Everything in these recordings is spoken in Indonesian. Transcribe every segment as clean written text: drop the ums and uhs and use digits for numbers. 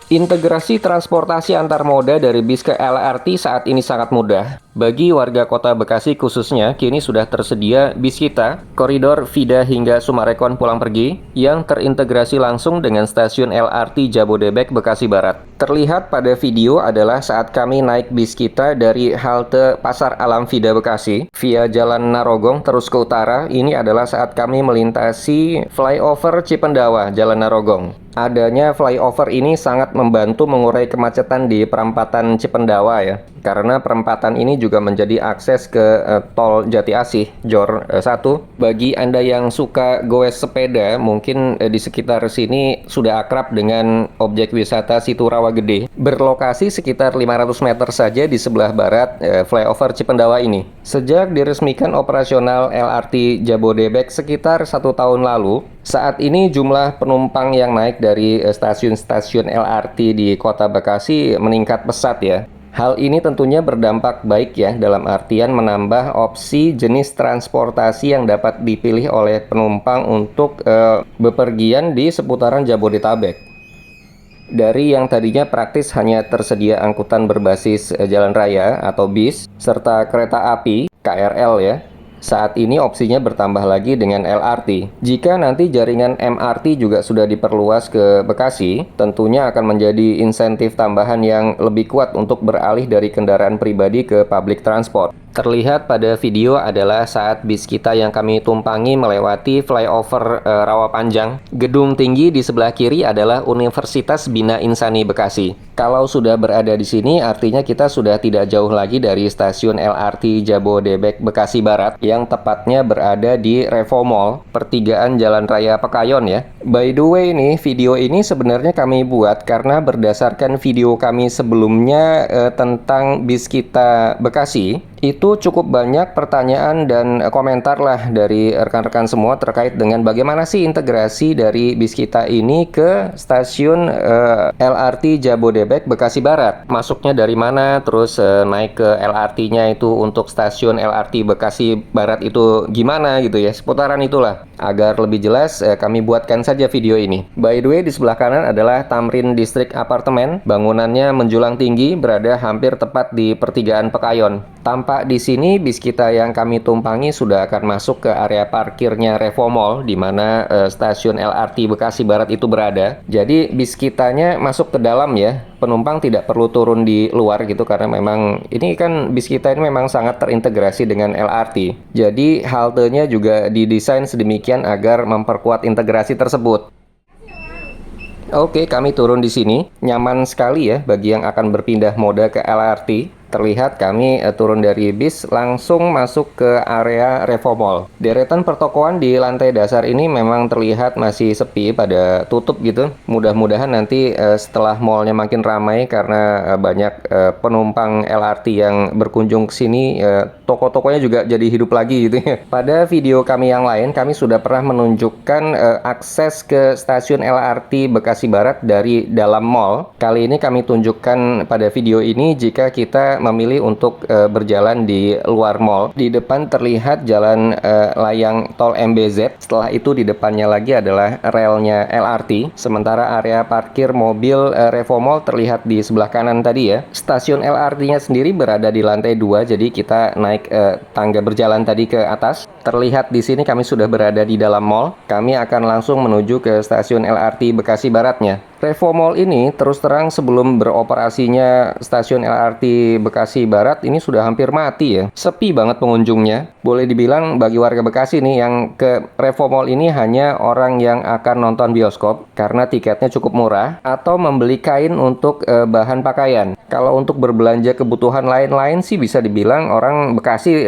Integrasi transportasi antar moda dari bis ke LRT saat ini sangat mudah. Bagi warga kota Bekasi khususnya, kini sudah tersedia bis kita, koridor Vida hingga Sumarekon pulang pergi, yang terintegrasi langsung dengan stasiun LRT Jabodebek Bekasi Barat. Terlihat pada video adalah saat kami naik bis kita dari halte Pasar Alam Vida Bekasi, via Jalan Narogong terus ke utara. Ini adalah saat kami melintasi flyover Cipendawa, Jalan Narogong. Adanya flyover ini sangat membantu mengurai kemacetan di perempatan Cipendawa ya. Karena perempatan ini juga menjadi akses ke tol Jati Asih, Jor 1. Bagi Anda yang suka goes sepeda, mungkin di sekitar sini sudah akrab dengan objek wisata Situ Rawa Gede. Berlokasi sekitar 500 meter saja di sebelah barat flyover Cipendawa ini. Sejak diresmikan operasional LRT Jabodebek sekitar 1 tahun lalu, saat ini jumlah penumpang yang naik dari stasiun-stasiun LRT di kota Bekasi meningkat pesat ya. Hal ini tentunya berdampak baik ya, dalam artian menambah opsi jenis transportasi yang dapat dipilih oleh penumpang untuk bepergian di seputaran Jabodetabek. Dari yang tadinya praktis hanya tersedia angkutan berbasis jalan raya atau bis, serta kereta api, KRL ya. Saat ini opsinya bertambah lagi dengan LRT. Jika nanti jaringan MRT juga sudah diperluas ke Bekasi, tentunya akan menjadi insentif tambahan yang lebih kuat untuk beralih dari kendaraan pribadi ke public transport. Terlihat pada video adalah saat bis kita yang kami tumpangi melewati flyover Rawa Panjang. Gedung tinggi di sebelah kiri adalah Universitas Bina Insani Bekasi. Kalau sudah berada di sini, artinya kita sudah tidak jauh lagi dari stasiun LRT Jabodebek Bekasi Barat yang tepatnya berada di Revo Mall, pertigaan Jalan Raya Pekayon ya. By the way nih, video ini sebenarnya kami buat karena berdasarkan video kami sebelumnya tentang bis kita Bekasi. Itu cukup banyak pertanyaan dan komentar lah dari rekan-rekan semua terkait dengan bagaimana sih integrasi dari bis kita ini ke stasiun LRT Jabodebek Bekasi Barat. Masuknya dari mana, terus naik ke LRT-nya itu untuk stasiun LRT Bekasi Barat itu gimana gitu ya. Seputaran itulah. Agar lebih jelas kami buatkan saja video ini. By the way, di sebelah kanan adalah Tamrin Distrik Apartemen. Bangunannya menjulang tinggi, berada hampir tepat di pertigaan Pekayon. Tampak di sini bis kita yang kami tumpangi sudah akan masuk ke area parkirnya Revo Mall, di mana stasiun LRT Bekasi Barat itu berada. Jadi bis kitanya masuk ke dalam ya. Penumpang tidak perlu turun di luar gitu, karena memang ini kan bis kita ini memang sangat terintegrasi dengan LRT. Jadi haltenya juga didesain sedemikian agar memperkuat integrasi tersebut. Oke, kami turun di sini. Nyaman sekali ya bagi yang akan berpindah moda ke LRT. Terlihat kami turun dari bis langsung masuk ke area Revo Mall. Deretan pertokoan di lantai dasar ini memang terlihat masih sepi, pada tutup gitu. Mudah-mudahan nanti setelah mallnya makin ramai karena banyak penumpang LRT yang berkunjung ke sini, toko-tokonya juga jadi hidup lagi gitu ya. Pada video kami yang lain, kami sudah pernah menunjukkan akses ke stasiun LRT Bekasi Barat dari dalam mall. Kali ini kami tunjukkan pada video ini jika kita memilih untuk berjalan di luar mall. Di depan terlihat jalan layang tol MBZ. Setelah itu di depannya lagi adalah relnya LRT. Sementara area parkir mobil Revo Mall terlihat di sebelah kanan tadi ya. Stasiun LRT-nya sendiri berada di lantai 2, jadi kita naik tangga berjalan tadi ke atas. Terlihat di sini kami sudah berada di dalam mall. Kami akan langsung menuju ke stasiun LRT Bekasi Baratnya. Revo Mall ini terus terang sebelum beroperasinya stasiun LRT Bekasi Barat ini sudah hampir mati ya. Sepi banget pengunjungnya. Boleh dibilang bagi warga Bekasi nih yang ke Revo Mall ini hanya orang yang akan nonton bioskop karena tiketnya cukup murah, atau membeli kain untuk bahan pakaian. Kalau untuk berbelanja kebutuhan lain-lain sih bisa dibilang orang Bekasi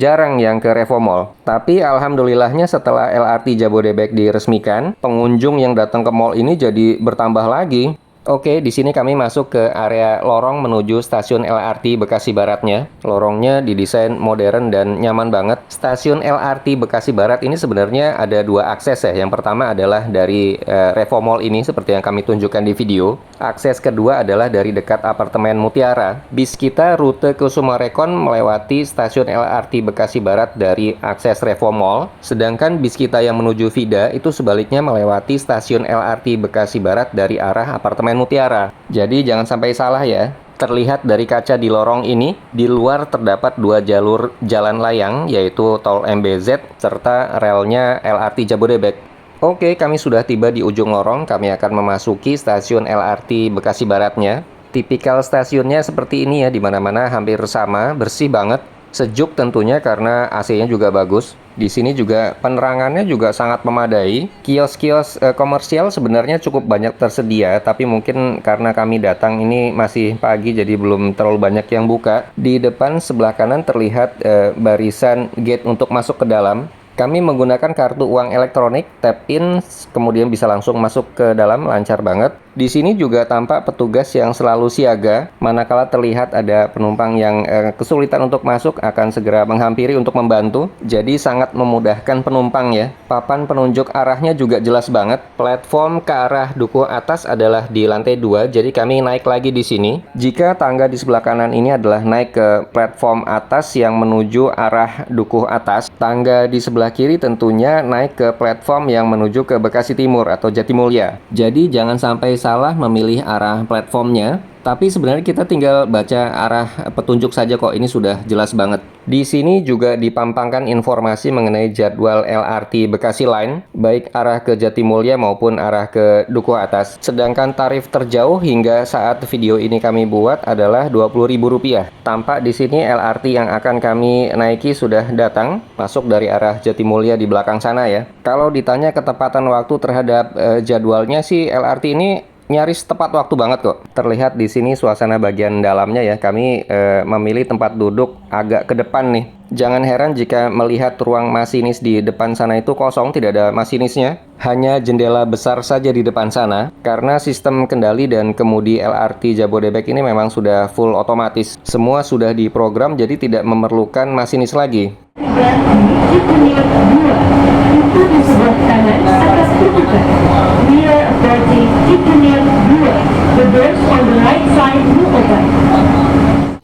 jarang yang ke Revo Mall. Tapi alhamdulillahnya setelah LRT Jabodebek diresmikan, pengunjung yang datang ke mall ini jadi bertambah lagi. Oke, di sini kami masuk ke area lorong menuju stasiun LRT Bekasi Baratnya. Lorongnya didesain modern dan nyaman banget. Stasiun LRT Bekasi Barat ini sebenarnya ada 2 akses ya. Yang pertama adalah dari Revo Mall ini seperti yang kami tunjukkan di video. Akses kedua adalah dari dekat apartemen Mutiara. Bis kita rute ke Sumarekon melewati stasiun LRT Bekasi Barat dari akses Revo Mall. Sedangkan bis kita yang menuju Vida itu sebaliknya melewati stasiun LRT Bekasi Barat dari arah apartemen Selain Mutiara. Jadi jangan sampai salah ya. Terlihat dari kaca di lorong ini, di luar terdapat 2 jalur jalan layang, yaitu tol MBZ serta relnya LRT Jabodebek. Oke, kami sudah tiba di ujung lorong. Kami akan memasuki stasiun LRT Bekasi Baratnya. Tipikal stasiunnya seperti ini ya, di mana-mana hampir sama, bersih banget. Sejuk tentunya karena AC-nya juga bagus. Di sini juga penerangannya juga sangat memadai. Kios-kios komersial sebenarnya cukup banyak tersedia, tapi mungkin karena kami datang ini masih pagi jadi belum terlalu banyak yang buka. Di depan sebelah kanan terlihat barisan gate untuk masuk ke dalam. Kami menggunakan kartu uang elektronik, tap in, kemudian bisa langsung masuk ke dalam, lancar banget. Di sini juga tampak petugas yang selalu siaga, manakala terlihat ada penumpang yang kesulitan untuk masuk akan segera menghampiri untuk membantu. Jadi sangat memudahkan penumpang ya. Papan penunjuk arahnya juga jelas banget. Platform ke arah duku atas adalah di lantai 2, jadi kami naik lagi di sini. Jika tangga di sebelah kanan ini adalah naik ke platform atas yang menuju arah duku atas, tangga di sebelah kiri tentunya naik ke platform yang menuju ke Bekasi Timur atau Jatimulya. Jadi jangan sampai salah memilih arah platformnya, tapi sebenarnya kita tinggal baca arah petunjuk saja kok, ini sudah jelas banget. Di sini juga dipampangkan informasi mengenai jadwal LRT Bekasi Line, baik arah ke Jatimulya maupun arah ke Duku Atas. Sedangkan tarif terjauh hingga saat video ini kami buat adalah Rp20.000. Tampak di sini LRT yang akan kami naiki sudah datang, masuk dari arah Jatimulya di belakang sana ya. Kalau ditanya ketepatan waktu terhadap jadwalnya sih, LRT ini nyaris tepat waktu banget kok. Terlihat di sini suasana bagian dalamnya ya. Kami memilih tempat duduk agak ke depan nih. Jangan heran jika melihat ruang masinis di depan sana itu kosong, tidak ada masinisnya. Hanya jendela besar saja di depan sana. Karena sistem kendali dan kemudi LRT Jabodebek ini memang sudah full otomatis. Semua sudah diprogram jadi tidak memerlukan masinis lagi.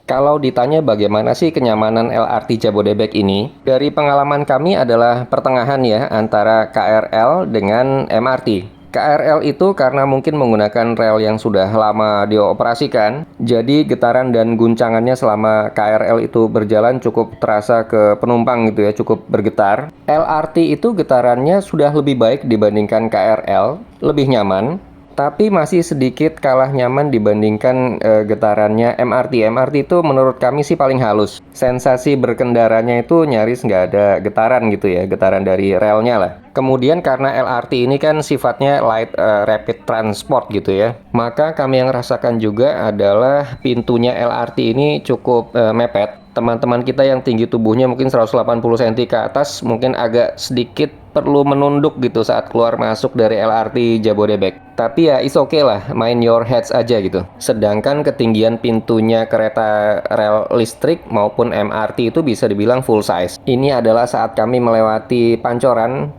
Kalau ditanya bagaimana sih kenyamanan LRT Jabodebek ini, dari pengalaman kami adalah pertengahan ya antara KRL dengan MRT. KRL itu karena mungkin menggunakan rel yang sudah lama dioperasikan, jadi getaran dan guncangannya selama KRL itu berjalan cukup terasa ke penumpang gitu ya, cukup bergetar. LRT itu getarannya sudah lebih baik dibandingkan KRL, lebih nyaman. Tapi masih sedikit kalah nyaman dibandingkan getarannya MRT. MRT itu menurut kami sih paling halus. Sensasi berkendaranya itu nyaris nggak ada getaran gitu ya, getaran dari relnya lah. Kemudian karena LRT ini kan sifatnya light rapid transport gitu ya, maka kami yang rasakan juga adalah pintunya LRT ini cukup mepet. Teman-teman kita yang tinggi tubuhnya mungkin 180 cm ke atas mungkin agak sedikit perlu menunduk gitu saat keluar masuk dari LRT Jabodebek. Tapi ya is okay lah, mind your heads aja gitu. Sedangkan ketinggian pintunya kereta rel listrik maupun MRT itu bisa dibilang full size. Ini adalah saat kami melewati Pancoran,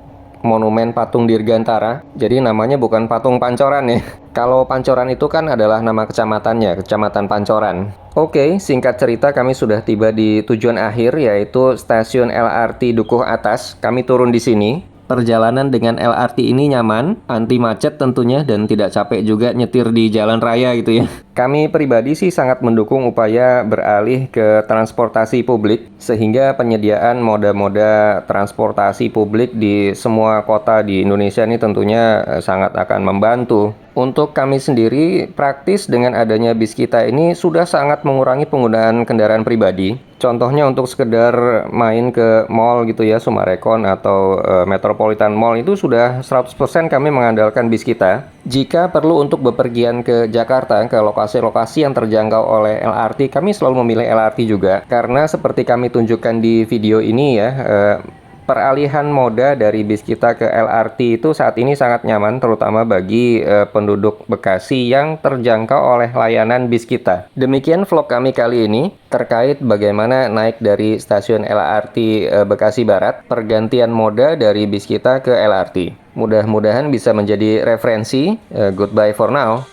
Monumen Patung Dirgantara. Jadi namanya bukan Patung Pancoran ya. Kalau Pancoran itu kan adalah nama kecamatannya, Kecamatan Pancoran. Oke, singkat cerita kami sudah tiba di tujuan akhir yaitu stasiun LRT Dukuh Atas. Kami turun di sini. Perjalanan dengan LRT ini nyaman, anti macet tentunya, dan tidak capek juga nyetir di jalan raya gitu ya. Kami pribadi sih sangat mendukung upaya beralih ke transportasi publik, sehingga penyediaan moda-moda transportasi publik di semua kota di Indonesia ini tentunya sangat akan membantu. Untuk kami sendiri, praktis dengan adanya bis kita ini sudah sangat mengurangi penggunaan kendaraan pribadi. Contohnya untuk sekedar main ke mall gitu ya, Sumarekon atau Metropolitan Mall itu sudah 100% kami mengandalkan bis kita. Jika perlu untuk bepergian ke Jakarta, ke lokasi-lokasi yang terjangkau oleh LRT, kami selalu memilih LRT juga. Karena seperti kami tunjukkan di video ini ya, peralihan moda dari bis kita ke LRT itu saat ini sangat nyaman, terutama bagi penduduk Bekasi yang terjangkau oleh layanan bis kita. Demikian vlog kami kali ini terkait bagaimana naik dari stasiun LRT Bekasi Barat, pergantian moda dari bis kita ke LRT. Mudah-mudahan bisa menjadi referensi. Goodbye for now.